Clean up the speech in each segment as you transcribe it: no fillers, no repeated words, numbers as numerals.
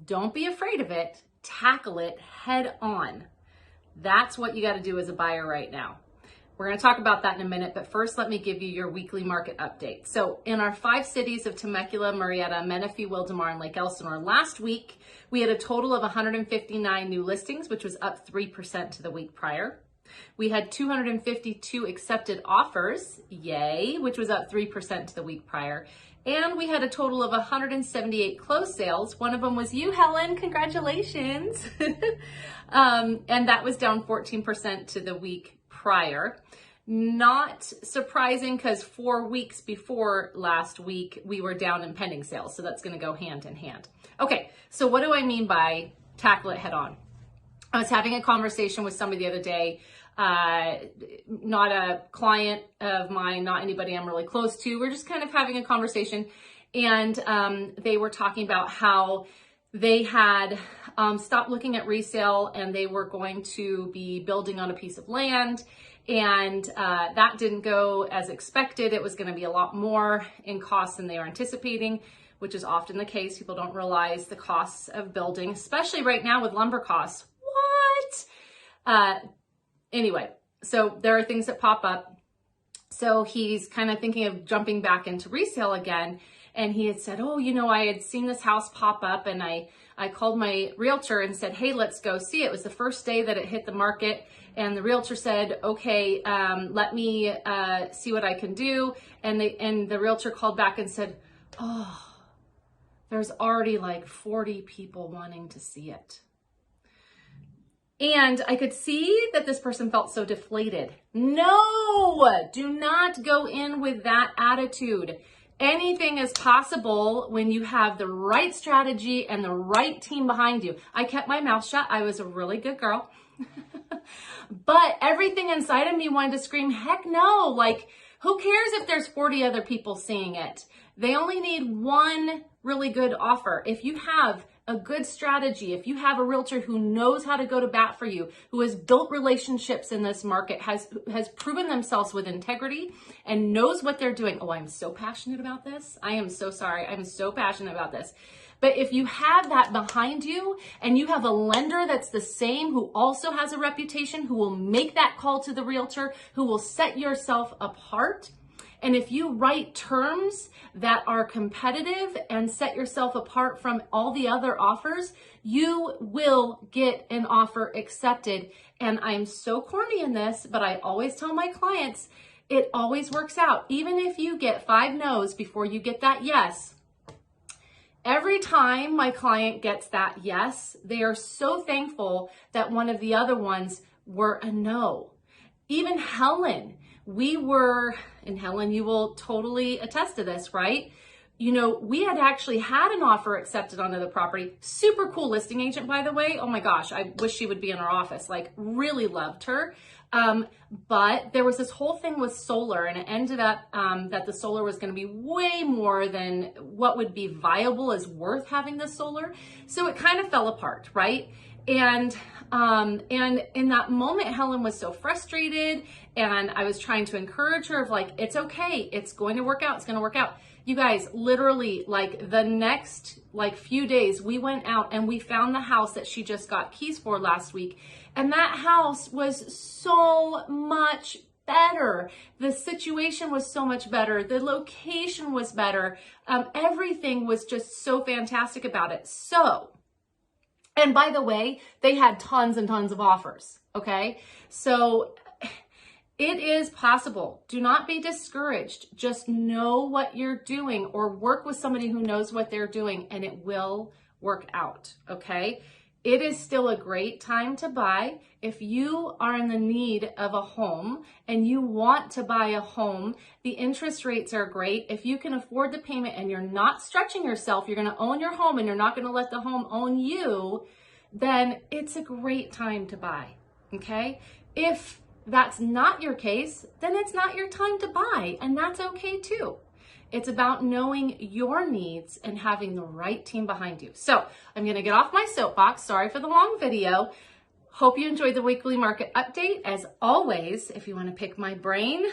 Don't be afraid of it. Tackle it head on. That's what you got to do as a buyer right now. We're going to talk about that in a minute, but first let me give you your weekly market update. So in our 5 cities of Temecula, Murrieta, Menifee, Wildomar, and Lake Elsinore, last week we had a total of 159 new listings, which was up 3% to the week prior. We had 252 accepted offers, yay, which was up 3% to the week prior. And we had a total of 178 closed sales. One of them was you, Helen, congratulations. And that was down 14% to the week prior. Not surprising because 4 weeks before last week, we were down in pending sales. So that's going to go hand in hand. Okay, so what do I mean by tackle it head on? I was having a conversation with somebody the other day, not a client of mine, not anybody I'm really close to. We're just kind of having a conversation. And they were talking about how they had stopped looking at resale and they were going to be building on a piece of land. And that didn't go as expected. It was going to be a lot more in costs than they were anticipating, which is often the case. People don't realize the costs of building, especially right now with lumber costs. What? Anyway, so there are things that pop up. So he's kind of thinking of jumping back into resale again. And he had said, oh, you know, I had seen this house pop up and I called my realtor and said, hey, let's go see it. It was the first day that it hit the market. And the realtor said, okay, let me see what I can do. And the realtor called back and said, oh, there's already like 40 people wanting to see it. And I could see that this person felt so deflated. No, do not go in with that attitude. Anything is possible when you have the right strategy and the right team behind you. I kept my mouth shut. I was a really good girl. But everything inside of me wanted to scream, heck no. Like, who cares if there's 40 other people seeing it? They only need one really good offer. If you have a good strategy, if you have a realtor who knows how to go to bat for you, who has built relationships in this market, has proven themselves with integrity and knows what they're doing. Oh, I'm so passionate about this. I am so sorry. I'm so passionate about this. But if you have that behind you and you have a lender that's the same, who also has a reputation, who will make that call to the realtor, who will set yourself apart, and if you write terms that are competitive and set yourself apart from all the other offers, you will get an offer accepted. And I'm so corny in this, but I always tell my clients, it always works out. Even if you get 5 no's before you get that yes, every time my client gets that yes, they are so thankful that one of the other ones were a no. Even Helen, and Helen, you will totally attest to this, right? You know, we had actually had an offer accepted on the property. Super cool listing agent, by the way. Oh my gosh, I wish she would be in our office. Like, really loved her. But there was this whole thing with solar, and it ended up that the solar was going to be way more than what would be viable as worth having the solar. So it kind of fell apart, right? And in that moment, Helen was so frustrated, and I was trying to encourage her of like, it's okay. It's going to work out. It's going to work out. You guys, literally, like the next few days, we went out and we found the house that she just got keys for last week. And that house was so much better. The situation was so much better. The location was better. Everything was just so fantastic about it. So, and by the way, they had tons and tons of offers. Okay. So it is possible. Do not be discouraged. Just know what you're doing, or work with somebody who knows what they're doing, and it will work out. Okay. It is still a great time to buy. If you are in the need of a home and you want to buy a home, the interest rates are great. If you can afford the payment and you're not stretching yourself, you're going to own your home and you're not going to let the home own you, then it's a great time to buy. Okay? If that's not your case, then it's not your time to buy, and that's okay too. It's about knowing your needs and having the right team behind you. So I'm going to get off my soapbox. Sorry for the long video. Hope you enjoyed the weekly market update. As always, if you want to pick my brain,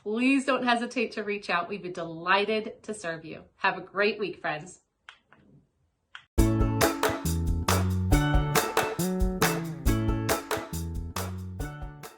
please don't hesitate to reach out. We'd be delighted to serve you. Have a great week, friends.